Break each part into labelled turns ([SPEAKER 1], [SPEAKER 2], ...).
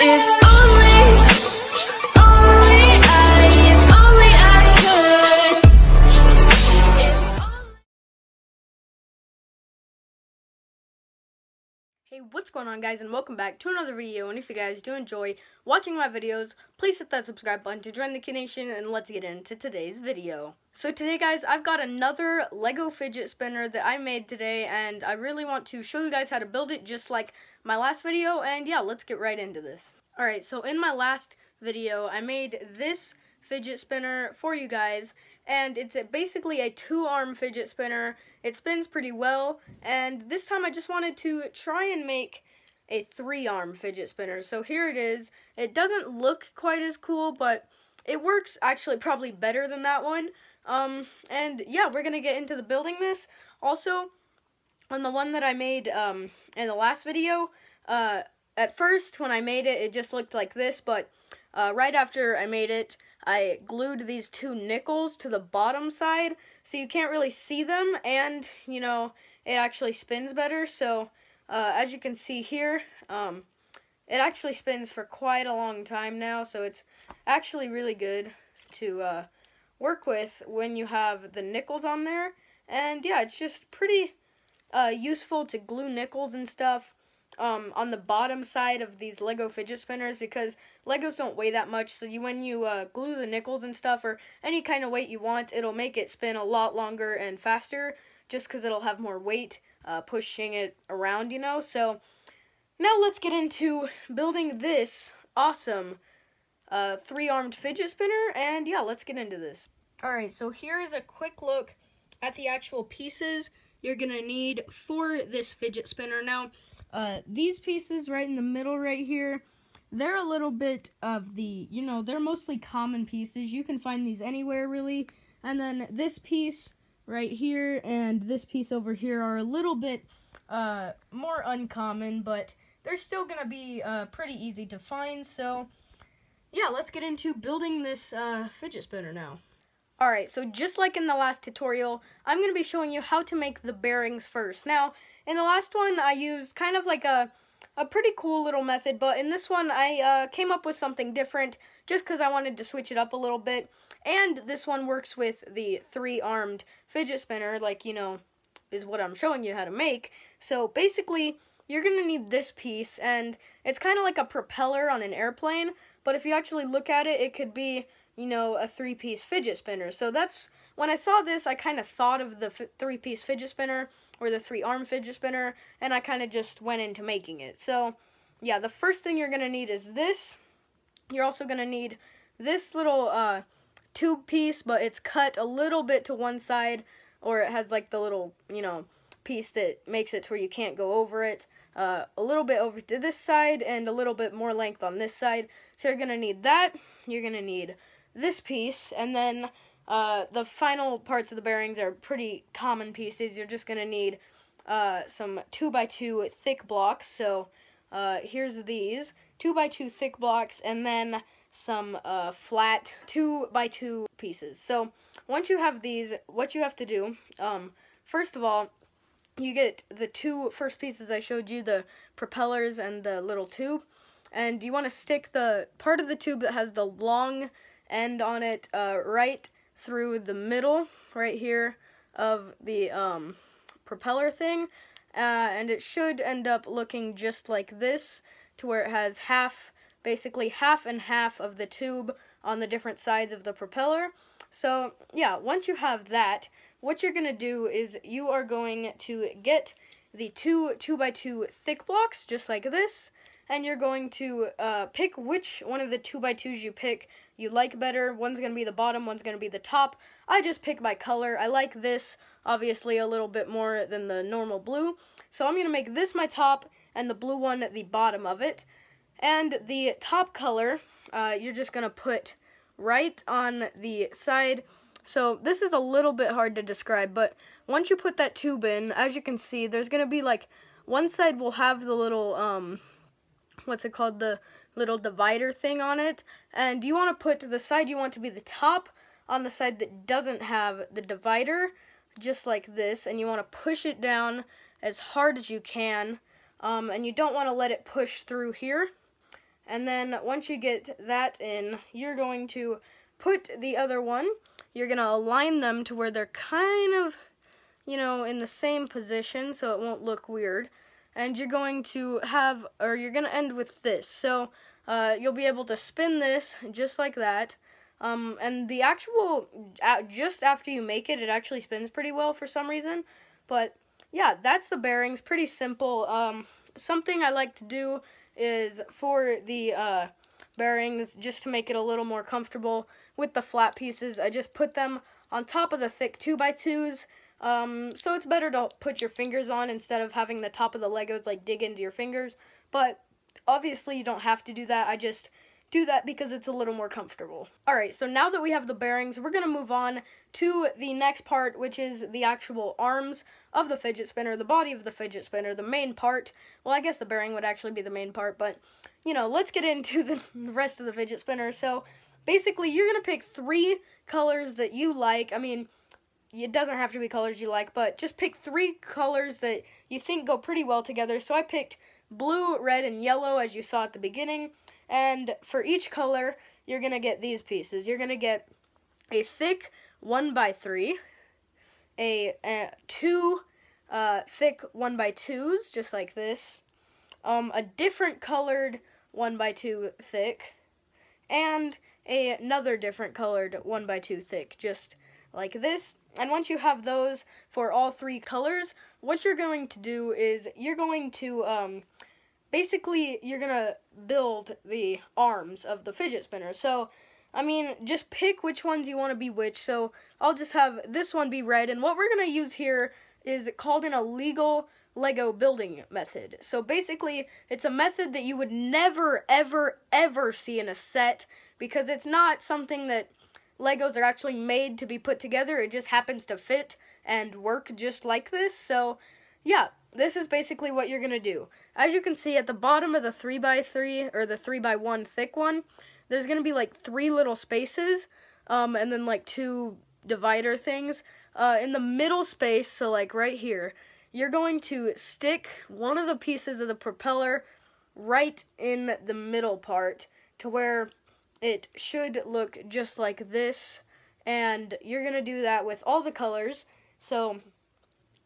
[SPEAKER 1] If only I could.
[SPEAKER 2] Hey, what's going on, guys, and welcome back to another video. And if you guys do enjoy watching my videos, please hit that subscribe button to join the Kid Nation, and let's get into today's video. So today, guys, I've got another Lego fidget spinner that I made today, and I really want to show you guys how to build it just like my last video, and yeah, let's get right into this. Alright, so in my last video, I made this fidget spinner for you guys, and it's basically a 2-arm fidget spinner. It spins pretty well, and this time I just wanted to try and make a 3-arm fidget spinner. So here it is. It doesn't look quite as cool, but it works actually probably better than that one. And yeah, we're gonna get into the building this. Also, on the one that I made in the last video, at first when I made it, it just looked like this, but right after I made it, I glued these 2 nickels to the bottom side, so you can't really see them, and, you know, it actually spins better. So, as you can see here, it actually spins for quite a long time now, so it's actually really good to work with when you have the nickels on there. And yeah, it's just pretty useful to glue nickels and stuff on the bottom side of these Lego fidget spinners, because Legos don't weigh that much, so when you glue the nickels and stuff, or any kind of weight you want, it'll make it spin a lot longer and faster, just because it'll have more weight pushing it around, you know. So now let's get into building this awesome 3-armed fidget spinner, and yeah, let's get into this. Alright, so here is a quick look at the actual pieces you're gonna need for this fidget spinner. Now, these pieces right in the middle right here, they're a little bit of the, you know, they're mostly common pieces. You can find these anywhere, really. And then this piece right here and this piece over here are a little bit more uncommon, but they're still going to be pretty easy to find. So, yeah, let's get into building this fidget spinner now. Alright, so just like in the last tutorial, I'm going to be showing you how to make the bearings first. Now, in the last one, I used kind of like a pretty cool little method, but in this one, I came up with something different just because I wanted to switch it up a little bit. And this one works with the 3-armed fidget spinner, like, you know, is what I'm showing you how to make. So basically, you're going to need this piece, and it's kind of like a propeller on an airplane, but if you actually look at it, it could be, you know, a 3-piece fidget spinner. So that's, when I saw this, I kind of thought of the 3-piece fidget spinner, or the 3-arm fidget spinner, and I kind of just went into making it. So, yeah, the first thing you're going to need is this. You're also going to need this little tube piece, but it's cut a little bit to one side, or it has like the little, you know, piece that makes it to where you can't go over it. A little bit over to this side, and a little bit more length on this side. So you're going to need that. You're going to need this piece, and then the final parts of the bearings are pretty common pieces. You're just going to need some 2x2 thick blocks. So here's these 2x2 thick blocks, and then some flat 2x2 pieces. So once you have these, what you have to do, first of all, you get the 2 first pieces I showed you, the propellers and the little tube, and you want to stick the part of the tube that has the long end on it right through the middle right here of the propeller thing, and it should end up looking just like this, to where it has basically half and half of the tube on the different sides of the propeller. So yeah, once you have that, what you're gonna do is you are going to get the 2x2 thick blocks just like this, and you're going to pick which one of the 2x2s you like better. One's going to be the bottom, one's going to be the top. I just pick by color. I like this, obviously, a little bit more than the normal blue. So I'm going to make this my top, and the blue one the bottom of it. And the top color, you're just going to put right on the side. So this is a little bit hard to describe, but once you put that tube in, as you can see, there's going to be like, one side will have the little, what's it called, the little divider thing on it, and you want to put the side you want to be the top on the side that doesn't have the divider, just like this, and you want to push it down as hard as you can, and you don't want to let it push through here, And then once you get that in, you're going to put the other one, you're going to align them to where they're kind of, in the same position so it won't look weird. And you're going to you're going to end with this. So you'll be able to spin this just like that. And the actual, just after you make it, it actually spins pretty well for some reason. But yeah, that's the bearings, pretty simple. Something I like to do is for the bearings, just to make it a little more comfortable with the flat pieces, I just put them on top of the thick 2x2s. So it's better to put your fingers on instead of having the top of the Legos like dig into your fingers. But obviously you don't have to do that. I just do that because it's a little more comfortable. Alright, so now that we have the bearings, we're going to move on to the next part, which is the actual arms of the fidget spinner, the body of the fidget spinner, the main part. Well, I guess the bearing would actually be the main part, but, let's get into the rest of the fidget spinner. So, basically, you're going to pick 3 colors that you like. I mean, it doesn't have to be colors you like, but just pick 3 colors that you think go pretty well together. So I picked blue, red, and yellow, as you saw at the beginning. And for each color, you're going to get these pieces. You're going to get a thick 1x3, two thick 1x2s, just like this, a different colored 1x2 thick, and another different colored 1x2 thick, just like this. And once you have those for all 3 colors, what you're going to do is you're going to basically, you're going to build the arms of the fidget spinner. So, I mean, just pick which ones you want to be which. So, I'll just have this one be red. And what we're going to use here is called an illegal Lego building method. So, basically, it's a method that you would never, ever, ever see in a set, because it's not something that Legos are actually made to be put together. It just happens to fit and work just like this. So, yeah. This is basically what you're going to do. As you can see at the bottom of the 3x3 or the 3x1 thick one, there's going to be like 3 little spaces and then like 2 divider things. In the middle space, so like right here, you're going to stick one of the pieces of the propeller right in the middle part to where it should look just like this. And you're going to do that with all the colors. So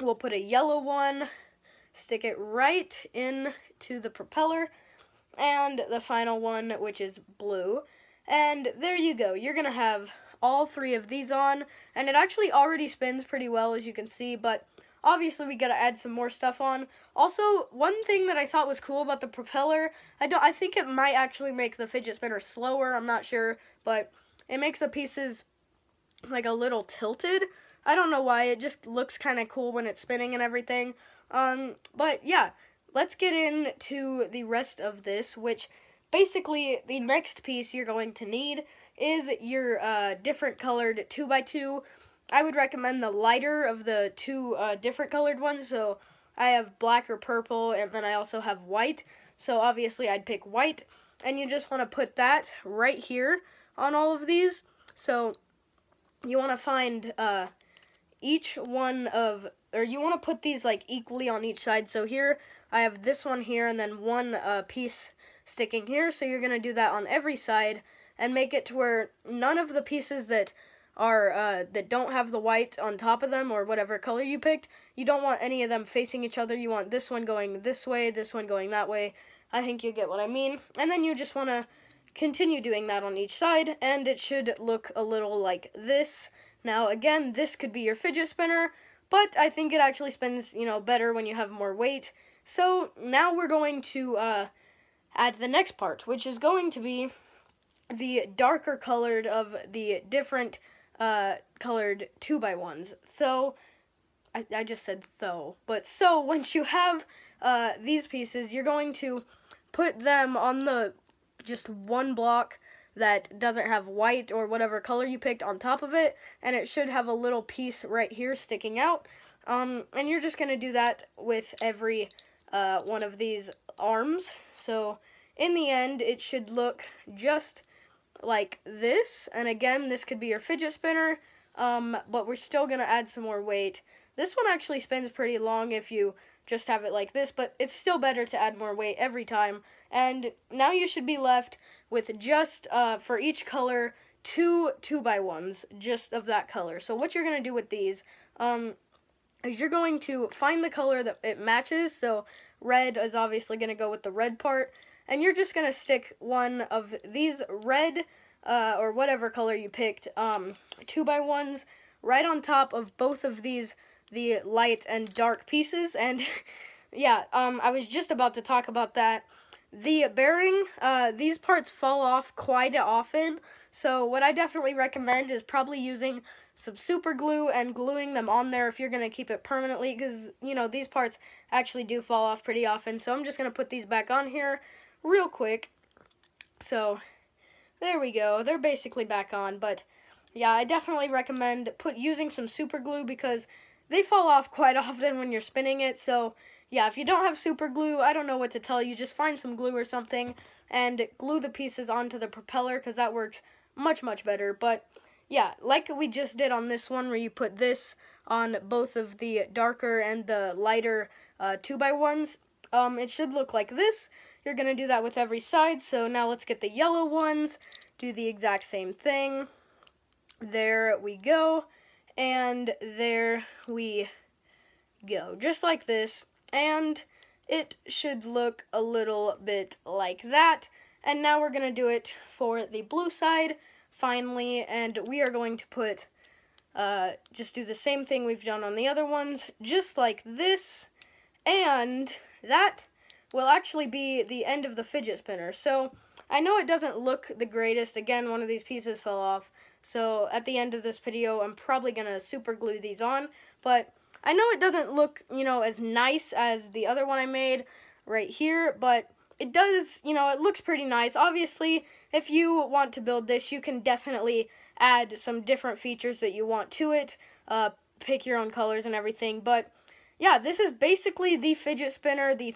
[SPEAKER 2] we'll put a yellow one, stick it right into the propeller, and the final one, which is blue. And there you go. You're going to have all 3 of these on, and it actually already spins pretty well, as you can see, but obviously we got to add some more stuff on. Also, one thing that I thought was cool about the propeller, I think it might actually make the fidget spinner slower, I'm not sure, but it makes the pieces like a little tilted. I don't know why, it just looks kind of cool when it's spinning and everything. But yeah, let's get into the rest of this, which basically the next piece you're going to need is your different colored 2x2. I would recommend the lighter of the 2 different colored ones. So I have black or purple, and then I also have white. So obviously I'd pick white, and you just want to put that right here on all of these. So you want to find each one of, or you want to put these like equally on each side. So here I have this one here and then one piece sticking here. So you're going to do that on every side and make it to where none of the pieces that are that don't have the white on top of them, or whatever color you picked, you don't want any of them facing each other. You want this one going this way, this one going that way. I think you get what I mean. And then you just want to continue doing that on each side, and it should look a little like this. Now, again, this could be your fidget spinner, but I think it actually spins, better when you have more weight. So now we're going to add the next part, which is going to be the darker colored of the different colored 2x1s. So, I just said so, but so once you have these pieces, you're going to put them on the just one block that doesn't have white or whatever color you picked on top of it, and it should have a little piece right here sticking out. And you're just going to do that with every one of these arms. So in the end, it should look just like this. And again, this could be your fidget spinner, but we're still going to add some more weight. This one actually spins pretty long if you just have it like this, but it's still better to add more weight every time. And now you should be left with just, for each color, two 2x1s, just of that color. So what you're going to do with these, is you're going to find the color that it matches. So red is obviously going to go with the red part, and you're just going to stick one of these red, or whatever color you picked, 2x1s, right on top of both of these, the light and dark pieces. And yeah, I was just about to talk about that. The bearing, these parts fall off quite often, so what I definitely recommend is probably using some super glue and gluing them on there if you're going to keep it permanently, because, you know, these parts actually do fall off pretty often. So I'm just going to put these back on here real quick. So there we go. They're basically back on, but yeah, I definitely recommend using some super glue because they fall off quite often when you're spinning it. So yeah, if you don't have super glue, I don't know what to tell you. Just find some glue or something and glue the pieces onto the propeller, because that works much, much better. But yeah, like we just did on this one, where you put this on both of the darker and the lighter 2x1s, it should look like this. You're going to do that with every side. So now let's get the yellow ones, do the exact same thing. There we go. And there we go. Just like this. And it should look a little bit like that. And now we're going to do it for the blue side, finally, and we are going to put, just do the same thing we've done on the other ones, just like this, and that will actually be the end of the fidget spinner. So I know it doesn't look the greatest. Again, one of these pieces fell off, so at the end of this video, I'm probably going to super glue these on, but I know it doesn't look, you know, as nice as the other one I made right here, but it does, you know, it looks pretty nice. Obviously, if you want to build this, you can definitely add some different features that you want to it, pick your own colors and everything, but yeah, this is basically the fidget spinner, the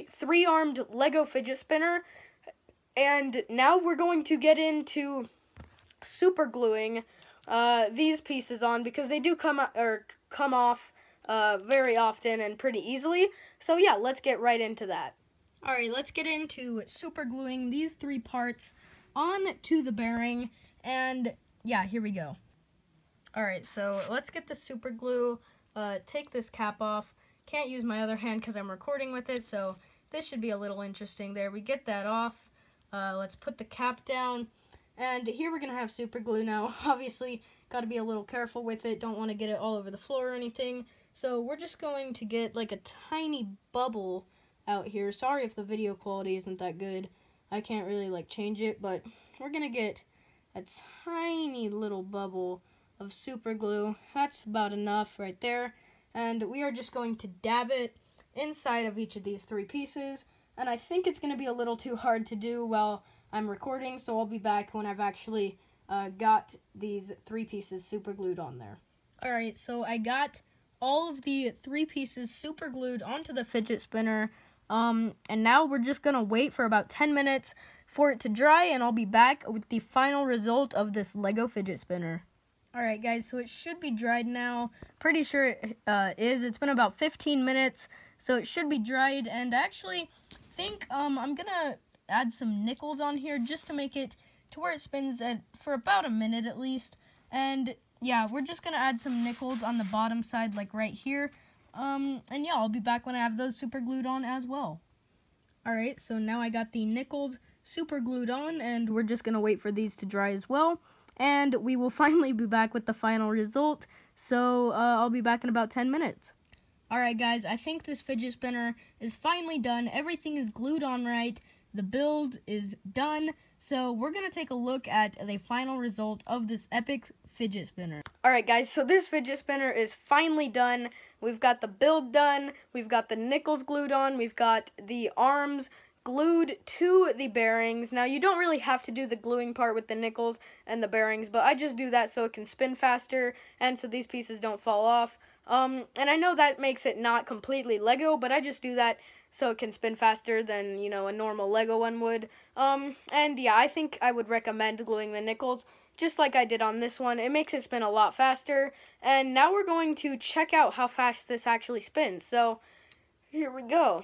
[SPEAKER 2] three-armed Lego fidget spinner, and now we're going to get into super gluing these pieces on, because they do come off very often and pretty easily. So yeah, let's get right into that. Alright, let's get into super gluing these three parts on to the bearing, and yeah, here we go. Alright, so let's get the super glue, take this cap off. Can't use my other hand because I'm recording with it, so this should be a little interesting. There, we get that off. Let's put the cap down, and here we're going to have super glue now. Obviously, got to be a little careful with it, don't want to get it all over the floor or anything. So we're just going to get like a tiny bubble out here. Sorry if the video quality isn't that good. I can't really like change it, but we're going to get a tiny little bubble of super glue. That's about enough right there. And we are just going to dab it inside of each of these three pieces. And I think it's going to be a little too hard to do while I'm recording, so I'll be back when I've actually got these three pieces super glued on there. Alright, so I got all of the three pieces super glued onto the fidget spinner. And now we're just going to wait for about 10 minutes for it to dry, and I'll be back with the final result of this Lego fidget spinner. Alright guys, so it should be dried now. Pretty sure it is. It's been about 15 minutes, so it should be dried. And actually, I think I'm going to add some nickels on here just to make it to where it spins for about a minute at least. And yeah, we're just going to add some nickels on the bottom side, like right here. And yeah, I'll be back when I have those super glued on as well. Alright, so now I got the nickels super glued on, and we're just going to wait for these to dry as well. And we will finally be back with the final result. So I'll be back in about 10 minutes. Alright guys, I think this fidget spinner is finally done. Everything is glued on right. The build is done. So we're going to take a look at the final result of this epic fidget spinner. Alright guys, so this fidget spinner is finally done. We've got the build done. We've got the nickels glued on. We've got the arms glued to the bearings. Now, you don't really have to do the gluing part with the nickels and the bearings, but I just do that so it can spin faster and so these pieces don't fall off. And I know that makes it not completely Lego, but I just do that so it can spin faster than, you know, a normal Lego one would. And yeah, I think I would recommend gluing the nickels just like I did on this one. It makes it spin a lot faster. And now we're going to check out how fast this actually spins. So here we go.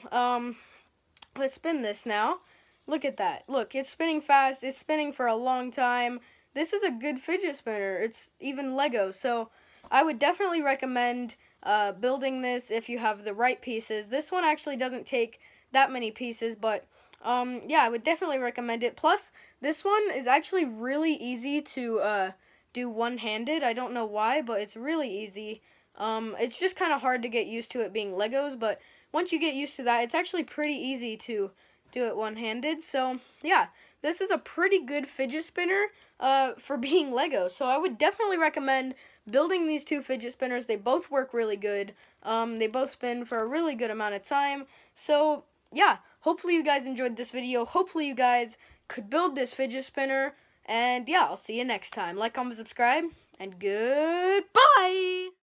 [SPEAKER 2] Let's spin this now. Look at that. Look, it's spinning fast. It's spinning for a long time. This is a good fidget spinner. It's even Lego, so I would definitely recommend building this if you have the right pieces. This one actually doesn't take that many pieces, but yeah, I would definitely recommend it. Plus, this one is actually really easy to do one-handed. I don't know why, but it's really easy. It's just kind of hard to get used to it being Legos, but once you get used to that, it's actually pretty easy to do it one-handed. So yeah, this is a pretty good fidget spinner for being Lego. So I would definitely recommend building these two fidget spinners. They both work really good. They both spin for a really good amount of time. So yeah, hopefully you guys enjoyed this video. Hopefully you guys could build this fidget spinner. And yeah, I'll see you next time. Like, comment, subscribe, and goodbye!